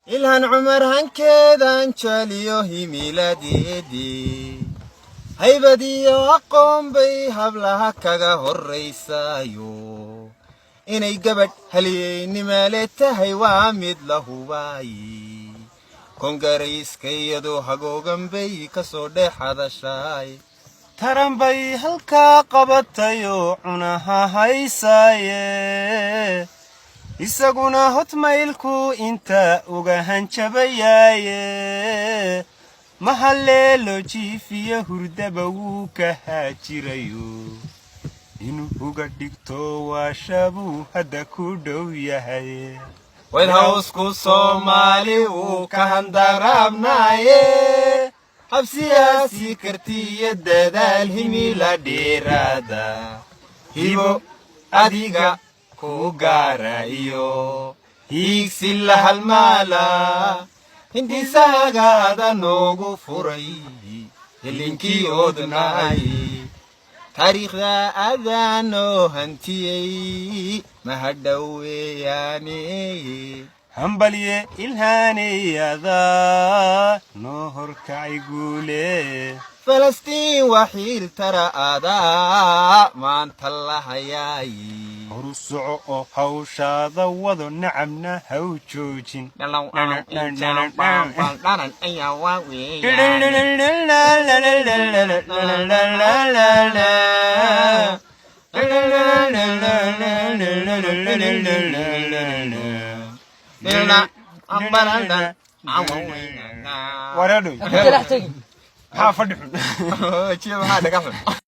إلهن عمر هنكذا انشاليوه ميلادي هيبدي وقوم بي هبلها كغا هريسايو إني قبت هليني مالتهي وامد له باي كونغريس كيدو هقوغن بي كسودي حدا شاي تران بي هلكا قبطيو عناها هيساي isaguna hotmailku inta uga hanjabayaaye mahaleelo jiifiya hurdaba wuu ka haajirayo inuu uga dhigto waashabuu hadda ku dhow yahay wadhawsku Soomaali wuu ka handaraabnaaye habsiyaasi kartiya dadaal himila dheeraada hibo adiga Kugarayo higsilla halmala hindi saga adanogu furay helinki odnay tariikhda adano hantiyay mahadawe yani hambaliye ilhaniyada no horkay guule فلسطين وحيل ترى أداء ما أنت الله ياي رسع هوشا ذوذ نعمنا هوجوجين ورادو حافظ شو هذا قفل